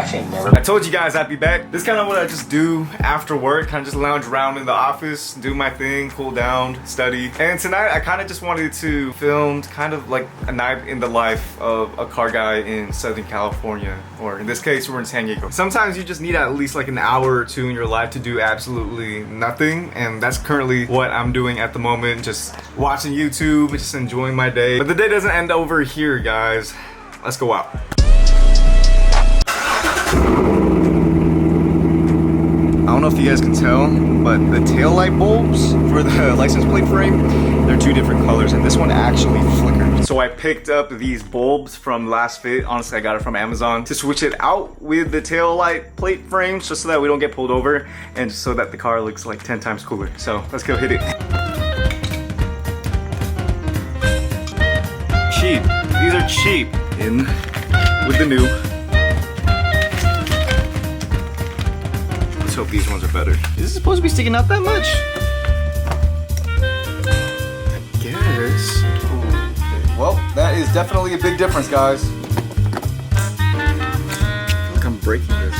watching. Never. I told you guys I'd be back. This is kind of what I just do after work. Kind of just lounge around in the office, do my thing, cool down, study. And tonight I kind of just wanted to film kind of like a night in the life of a car guy in Southern California. Or in this case, we're in San Diego. Sometimes you just need at least like an hour or two in your life to do absolutely nothing. And that's currently what I'm doing at the moment. Just watching YouTube, just enjoying my day. But the day doesn't end over here, guys. Let's go out. I don't know if you guys can tell, but the tail light bulbs for the license plate frame, they're two different colors, and this one actually flickered. So I picked up these bulbs from Last Fit. Honestly, I got it from Amazon to switch it out with the tail light plate frames, just so that we don't get pulled over, and just so that the car looks like 10 times cooler. So let's go hit it. Cheap. These are cheap. In with the new. Let's hope these ones are better. Is this supposed to be sticking out that much? I guess. Okay. Well, that is definitely a big difference, guys. I feel like I'm breaking this.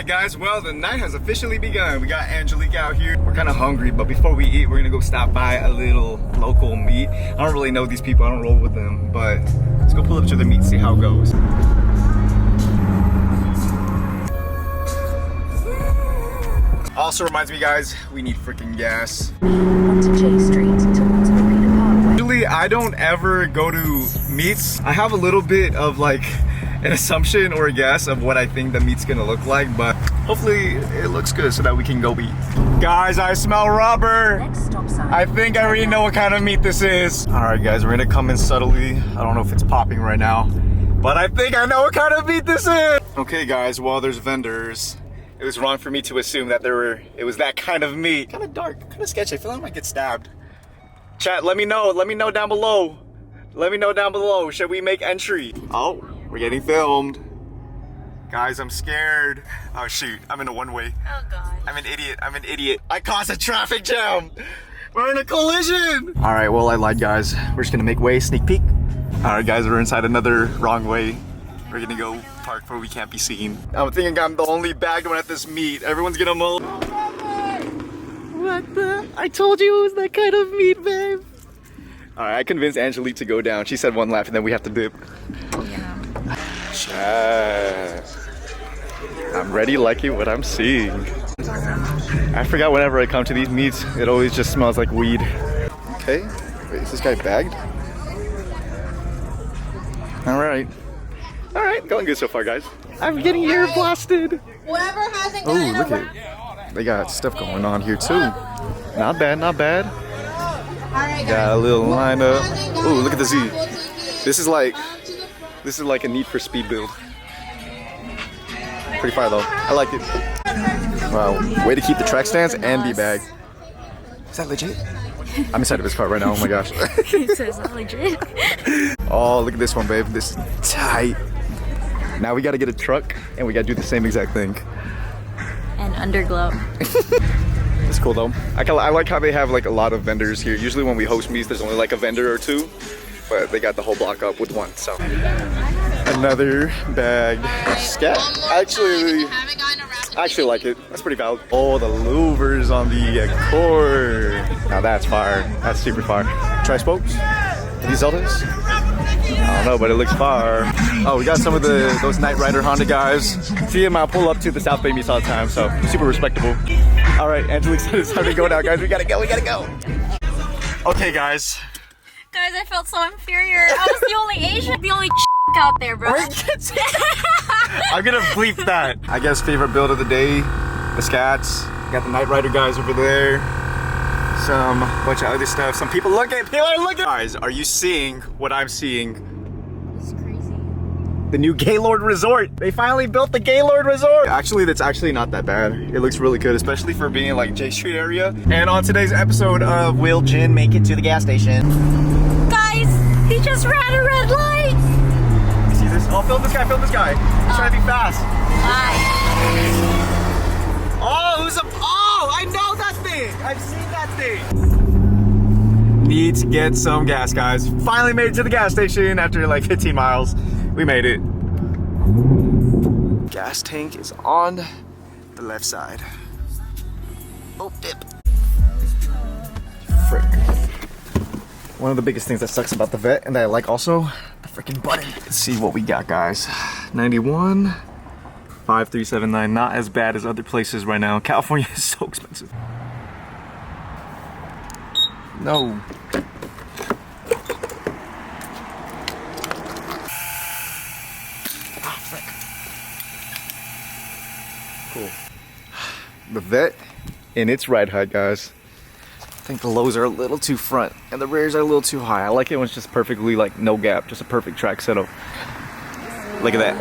Guys, well, the night has officially begun. We got Angelique out here. We're kind of hungry, but before we eat, we're gonna go stop by a little local meet. I don't really know these people, I don't roll with them, but let's go pull up to the meet, see how it goes. Also reminds me, guys, we need freaking gas. Onto J Street towards Marina Parkway. Usually, I don't ever go to meets. I have a little bit of like an assumption or a guess of what I think the meat's gonna look like, but hopefully it looks good so that we can go eat. Guys, I smell rubber. Next stop sign. I think I already know what kind of meat this is. All right, guys, we're gonna come in subtly. I don't know if it's popping right now, but I think I know what kind of meat this is. Okay, guys, well, there's vendors. It was wrong for me to assume that it was that kind of meat. Kind of dark, kind of sketchy. I feel like I might get stabbed. Chat, let me know down below. Let me know down below. Should we make entry? Oh. We're getting filmed. Guys, I'm scared. Oh shoot, I'm in a one-way. Oh god. I'm an idiot. I caused a traffic jam. We're in a collision. All right, well, I lied, guys. We're just gonna make way, sneak peek. All right, guys, we're inside another wrong way. We're gonna go park where we can't be seen. I'm thinking I'm the only bagged one at this meet. Everyone's gonna mull. What the? I told you it was that kind of meat, babe. All right, I convinced Angelique to go down. She said one lap and then we have to dip. Yeah. Chat. I'm ready liking what I'm seeing. I forgot whenever I come to these meets, it always just smells like weed. Okay, wait, is this guy bagged? All right, going good so far, guys. I'm getting air blasted. Whatever hasn't Oh, gotten look around. at it. They got stuff going on here too. Not bad, not bad. Alright, Got a little lineup. Oh, look at the Z. This is like a Need for Speed build. Pretty fire though. I like it. Wow, way to keep the track stands and be bagged. Is that legit? I'm inside of his car right now. Oh my gosh. It says not legit. Oh, look at this one, babe. This is tight. Now we gotta get a truck and we gotta do the same exact thing. And underglow. It's cool though. I like how they have like a lot of vendors here. Usually when we host meets, there's only like a vendor or two, but they got the whole block up with one. So another bagged scat. I actually like it. That's pretty valid. Oh, the louvers on the Accord. Now that's fire. That's super fire. Tri spokes. These Zeldas. I don't know, but it looks fire. Oh, we got some of those Knight Rider Honda guys. See him pull up to the South Bay meets all the time, so super respectable. All right, Angelique said it's time to go now, guys. We gotta go. Okay, guys. Guys, I felt so inferior. I was the only Asian, the only out there, bro. I'm gonna bleep that. I guess favorite build of the day, the Scats. Got the Knight Rider guys over there. Some bunch of other stuff. Some people are looking. Guys, are you seeing what I'm seeing? It's crazy. The new Gaylord Resort. They finally built the Gaylord Resort. Actually, that's actually not that bad. It looks really good, especially for being in like J Street area. And on today's episode of Will Jin Make It to the Gas Station? Guys, he just ran a red light. You see this? Oh, film this guy. He's trying to be fast. Bye. Oh! Oh, it was a, oh, I know that thing. I've seen that thing. Need to get some gas, guys. Finally made it to the gas station after like 15 miles. We made it. Gas tank is on the left side. Oh, dip. Frick. One of the biggest things that sucks about the Vet and that I like also, the freaking button. Let's see what we got, guys. 91, 5379, not as bad as other places right now. California is so expensive. No. Ah, frick. Cool. The Vet in its ride height, guys. I think the lows are a little too front and the rears are a little too high. I like it when it's just perfectly like no gap, just a perfect track setup. Look at that.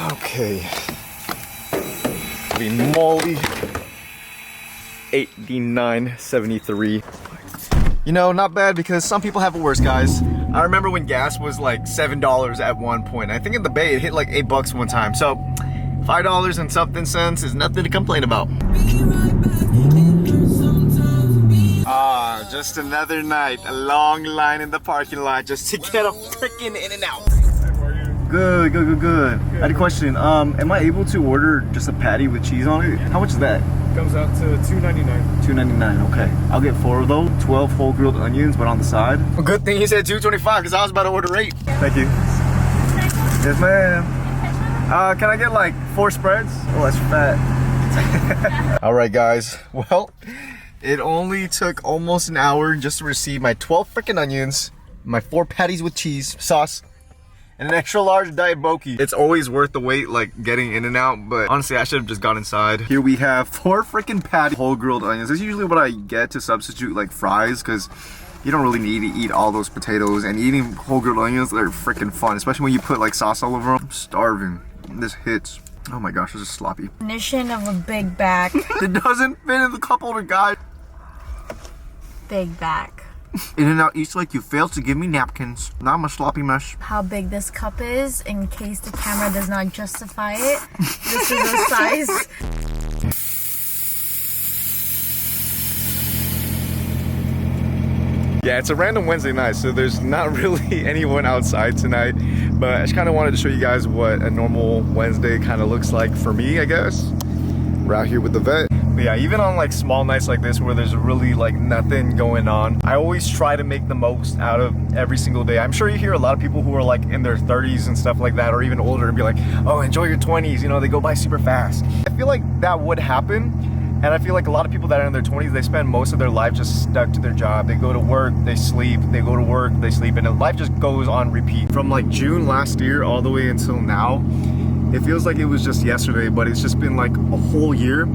Okay, holy moly, 89.73. You know, not bad because some people have it worse, guys. I remember when gas was like $7 at one point. I think in the Bay it hit like $8 one time. So $5 and something cents is nothing to complain about. Ah, just another night, a long line in the parking lot just to get a freaking In-N-Out. Good. I had a question. Am I able to order just a patty with cheese on it? How much is that? Comes out to $2.99. $2.99. Okay. I'll get 4 of those. 12 whole grilled onions, but on the side. Well, good thing he said $2.25 because I was about to order 8. Thank you. Yes, ma'am. Can I get like 4 spreads? Oh, that's fat. All right, guys. Well, it only took almost an hour just to receive my 12 freaking onions, my 4 patties with cheese, sauce, and an extra large Diet Boki. It's always worth the wait, like getting In-N-Out, but honestly, I should have just gone inside. Here we have 4 freaking patty whole grilled onions. This is usually what I get to substitute like fries, because you don't really need to eat all those potatoes, and eating whole grilled onions, they're freaking fun, especially when you put like sauce all over them. I'm starving. This hits. Oh my gosh, this is sloppy. Definition of a big back. It doesn't fit in the cup holder, guys. Big back. In-N-Out eats like you failed to give me napkins. Now I'm a sloppy mess. How big this cup is, in case the camera does not justify it. This is the size. Yeah, it's a random Wednesday night, so there's not really anyone outside tonight, but I just kind of wanted to show you guys what a normal Wednesday kind of looks like for me, I guess. We're out here with the Vet. But yeah, even on like small nights like this where there's really like nothing going on, I always try to make the most out of every single day. I'm sure you hear a lot of people who are like in their 30s and stuff like that, or even older, and be like, oh, enjoy your 20s, you know, they go by super fast. I feel like that would happen. And I feel like a lot of people that are in their 20s, they spend most of their life just stuck to their job. They go to work, they sleep, they go to work, they sleep, and life just goes on repeat. From like June last year all the way until now, it feels like it was just yesterday, but it's just been like a whole year.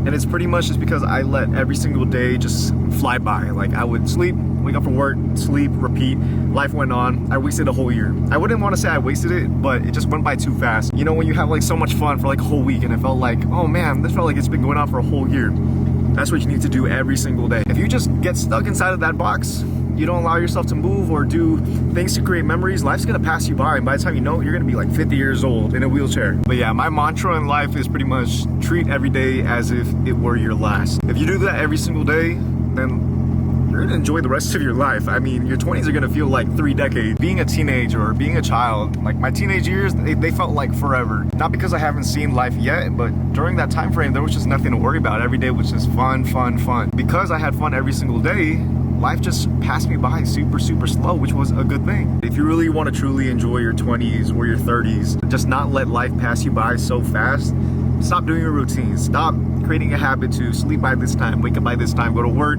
And it's pretty much just because I let every single day just fly by. Like I would sleep, wake up from work, sleep, repeat. Life went on. I wasted a whole year. I wouldn't want to say I wasted it, but it just went by too fast. You know, when you have like so much fun for like a whole week and it felt like, oh man, this felt like it's been going on for a whole year. That's what you need to do every single day. If you just get stuck inside of that box, you don't allow yourself to move or do things to create memories, life's gonna pass you by, and by the time you know it, you're gonna be like 50 years old in a wheelchair. But yeah, my mantra in life is pretty much treat every day as if it were your last. If you do that every single day, then you're gonna enjoy the rest of your life. I mean, your 20s are gonna feel like 3 decades. Being a teenager or being a child, like my teenage years, they felt like forever. Not because I haven't seen life yet, but during that time frame, there was just nothing to worry about. Every day was just fun. Because I had fun every single day, life just passed me by super slow, which was a good thing. If you really want to truly enjoy your 20s or your 30s, just not let life pass you by so fast. Stop doing your routines. Stop creating a habit to sleep by this time, wake up by this time, go to work,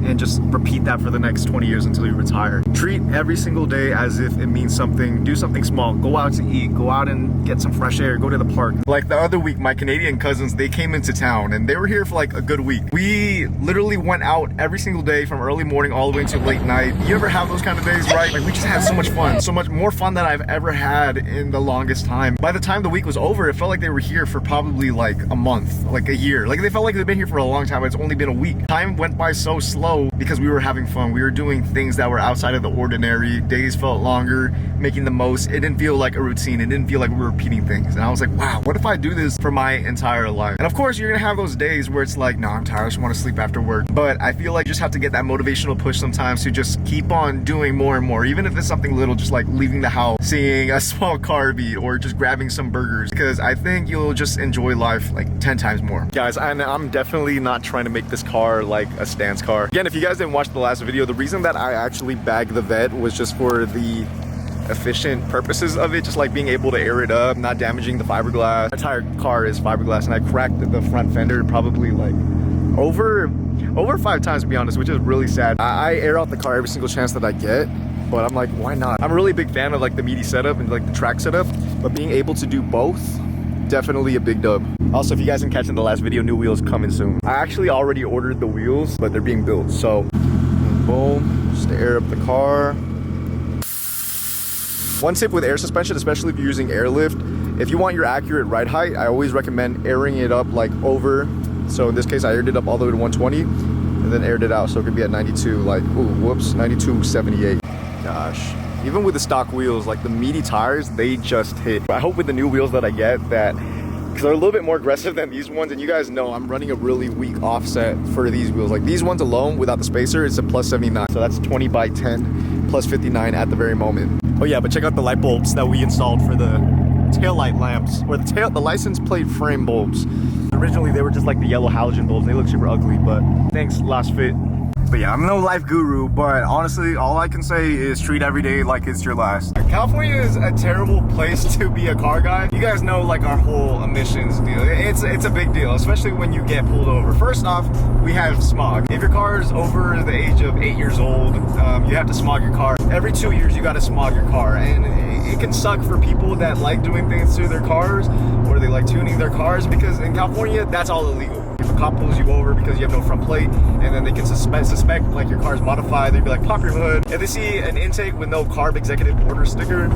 and just repeat that for the next 20 years until you retire. Treat every single day as if it means something. Do something small. Go out to eat. Go out and get some fresh air. Go to the park. Like the other week, my Canadian cousins, they came into town and they were here for like a good week. We literally went out every single day from early morning all the way until late night. You ever have those kind of days, right? Like we just had so much fun. So much more fun than I've ever had in the longest time. By the time the week was over, it felt like they were here for probably like a month, like a year. Like they felt like they've been here for a long time, but it's only been a week. Time went by so slow because we were having fun. We were doing things that were outside of the ordinary. Days felt longer, making the most. It didn't feel like a routine. It didn't feel like we were repeating things. And I was like, wow, what if I do this for my entire life? And of course, you're gonna have those days where it's like, no, I'm tired, I just wanna sleep after work. But I feel like you just have to get that motivational push sometimes to just keep on doing more and more. Even if it's something little, just like leaving the house, seeing a small car beat, or just grabbing some burgers. Because I think you'll just enjoy life like 10 times more. Guys, I'm definitely not trying to make this car like a stance car. Again, if you guys didn't watch the last video, the reason that I actually bagged the Vette was just for the efficient purposes of it, just like being able to air it up, not damaging the fiberglass. The entire car is fiberglass, and I cracked the front fender probably like over 5 times, to be honest, which is really sad. I air out the car every single chance that I get, but I'm like, why not? I'm a really big fan of like the meaty setup and like the track setup, but being able to do both, definitely a big dub. Also, if you guys didn't catch in the last video, new wheels coming soon. I actually already ordered the wheels, but they're being built. So boom, just to air up the car. One tip with air suspension, especially if you're using airlift, if you want your accurate ride height, I always recommend airing it up like over. So in this case, I aired it up all the way to 120 and then aired it out so it could be at 92, like, ooh, whoops, 92.78. Gosh. Even with the stock wheels, like the meaty tires, they just hit. I hope with the new wheels that I get that, because they're a little bit more aggressive than these ones, and you guys know I'm running a really weak offset for these wheels. Like these ones alone, without the spacer, it's a plus 79. So that's 20 by 10, plus 59 at the very moment. Oh yeah, but check out the light bulbs that we installed for the tail light lamps, or the license plate frame bulbs. Originally, they were just like the yellow halogen bulbs. They look super ugly, but thanks, Last Fit. But yeah, I'm no life guru, but honestly, all I can say is treat every day like it's your last. California is a terrible place to be a car guy. You guys know like our whole emissions deal. It's a big deal, especially when you get pulled over. First off, we have smog. If your car is over the age of 8 years old, you have to smog your car. Every 2 years, you got to smog your car, and it can suck for people that like doing things to their cars, or they like tuning their cars, because in California, that's all illegal. If a cop pulls you over because you have no front plate, and then they can suspect like your car's modified, they'd be like, pop your hood. If they see an intake with no CARB executive order sticker,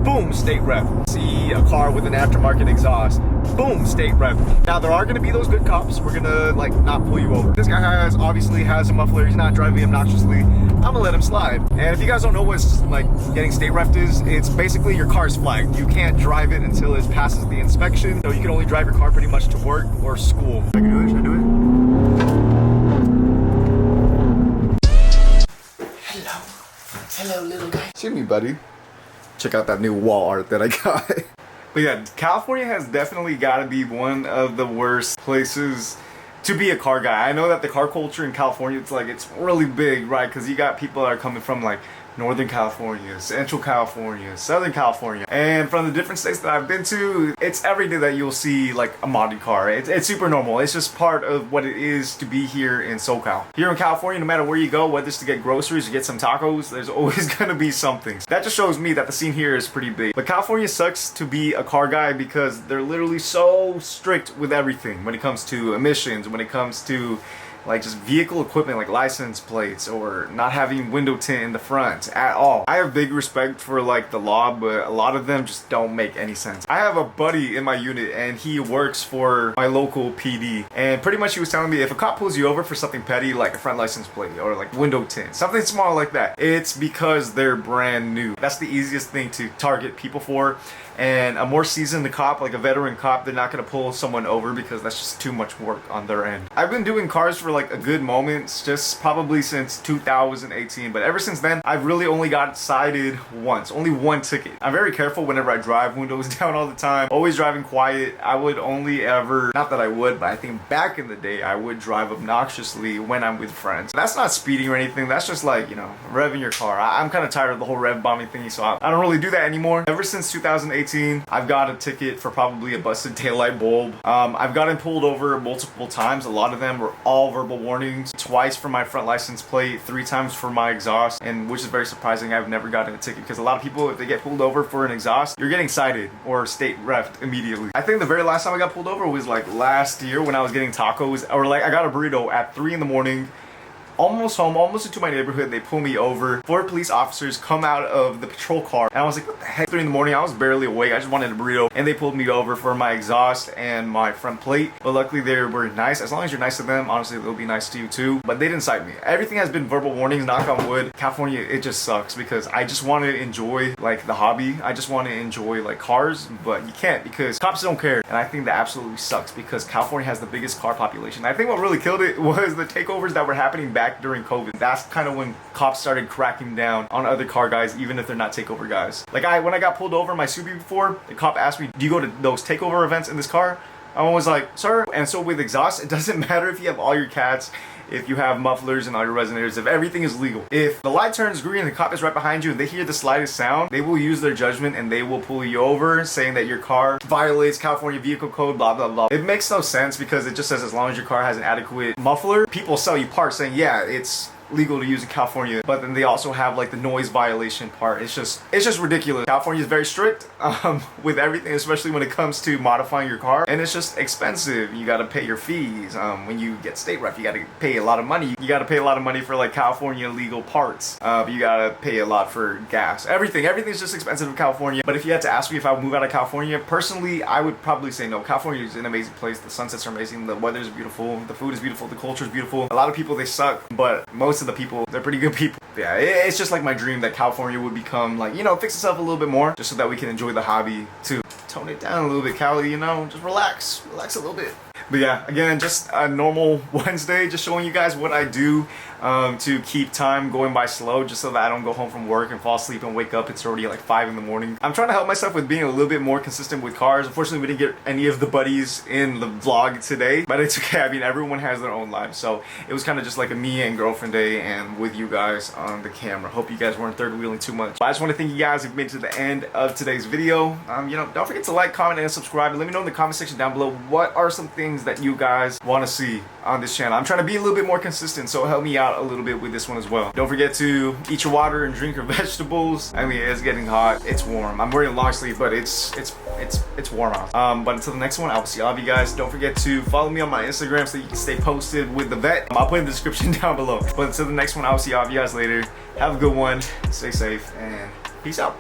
boom, state rep. See a car with an aftermarket exhaust, boom, state rep. Now there are gonna be those good cops. We're gonna like not pull you over. This guy obviously has a muffler. He's not driving obnoxiously. I'm gonna let him slide. And if you guys don't know what's like getting state repped is, it's basically your car's flagged. You can't drive it until it passes the inspection. So you can only drive your car pretty much to work or school. Should I do it? Should I do it? Hello, little guy. See me, buddy. Check out that new wall art that I got. But yeah, California has definitely got to be one of the worst places to be a car guy. I know that the car culture in California, it's really big, right? Because you got people that are coming from like Northern California, Central California, Southern California, and from the different states that I've been to, it's every day that you'll see like a modded car. It's super normal. It's just part of what it is to be here in Socal. Here in California, no matter where you go, whether it's to get groceries or get some tacos, there's always gonna be something. That just shows me that the scene here is pretty big. But California sucks to be a car guy because they're literally so strict with everything when it comes to emissions, when it comes to like just vehicle equipment like license plates, or not having window tint in the front at all. I have big respect for like the law, but a lot of them just don't make any sense. I have a buddy in my unit and he works for my local PD, and pretty much he was telling me if a cop pulls you over for something petty like a front license plate or like window tint, something small like that, it's because they're brand new. That's the easiest thing to target people for. And a more seasoned cop, like a veteran cop, they're not gonna pull someone over because that's just too much work on their end. I've been doing cars for like a good moment, just probably since 2018, but ever since then, I've really only got cited once, only one ticket. I'm very careful whenever I drive, windows down all the time, always driving quiet. I would only ever, not that I would, but I think back in the day, I would drive obnoxiously when I'm with friends. That's not speeding or anything, that's just like, you know, revving your car. I'm kind of tired of the whole rev bombing thingy, so I don't really do that anymore. Ever since 2018, 2018, I've got a ticket for probably a busted taillight bulb. I've gotten pulled over multiple times. A lot of them were all verbal warnings. Twice for my front license plate, 3 times for my exhaust, and which is very surprising. I've never gotten a ticket because a lot of people, if they get pulled over for an exhaust, you're getting cited or state refed immediately. I think the very last time I got pulled over was like last year when I was getting tacos, or like I got a burrito at 3 in the morning. Almost home, almost into my neighborhood. They pull me over. 4 police officers come out of the patrol car, and I was like, what the heck? 3 in the morning, I was barely awake. I just wanted a burrito, and they pulled me over for my exhaust and my front plate. But luckily they were nice. As long as you're nice to them, honestly, they'll be nice to you too. But they didn't cite me. Everything has been verbal warnings, knock on wood. California, it just sucks because I just want to enjoy like the hobby. I just want to enjoy like cars, but you can't because cops don't care. And I think that absolutely sucks because California has the biggest car population. I think what really killed it was the takeovers that were happening back during COVID. That's kind of when cops started cracking down on other car guys, even if they're not takeover guys. Like when I got pulled over in my Subi before, the cop asked me, do you go to those takeover events in this car? I was like, sir. And so with exhaust, it doesn't matter if you have all your cats, if you have mufflers and all your resonators, if everything is legal. If the light turns green and the cop is right behind you and they hear the slightest sound, they will use their judgment and they will pull you over saying that your car violates California vehicle code, blah, blah, blah. It makes no sense because it just says as long as your car has an adequate muffler, people sell you parts saying, yeah, it's legal to use in California, but then they also have like the noise violation part. It's just ridiculous. California is very strict with everything, especially when it comes to modifying your car, and it's just expensive. You got to pay your fees. When you get state ref, you got to pay a lot of money. You got to pay a lot of money for like California legal parts. You got to pay a lot for gas. Everything's just expensive in California. But if you had to ask me if I would move out of California, personally, I would probably say no. California is an amazing place. The sunsets are amazing. The weather is beautiful. The food is beautiful. The culture is beautiful. A lot of people, they suck, but most of the people, they're pretty good people. Yeah, it's just like my dream that California would become like, you know, fix itself a little bit more just so that we can enjoy the hobby too. Tone it down a little bit, Cali, you know, just relax a little bit. But yeah, again, just a normal Wednesday, just showing you guys what I do to keep time going by slow, just so that I don't go home from work and fall asleep and wake up. It's already like 5 in the morning. I'm trying to help myself with being a little bit more consistent with cars. Unfortunately, we didn't get any of the buddies in the vlog today, but it's okay. I mean, everyone has their own life, so it was kind of just like a me and girlfriend day and with you guys on the camera. Hope you guys weren't third wheeling too much. But I just want to thank you guys who've made it to the end of today's video. You know, don't forget to like, comment, and subscribe, and let me know in the comment section down below what are some things that you guys want to see on this channel. I'm trying to be a little bit more consistent, so help me out a little bit with this one as well. Don't forget to eat your water and drink your vegetables. I mean, it's getting hot, it's warm. I'm wearing a long sleeve, but it's warm out. But until the next one, I will see all of you guys. Don't forget to follow me on my Instagram so you can stay posted with the vet. I'll put in the description down below. But until the next one, I will see all of you guys later. Have a good one, stay safe, and peace out.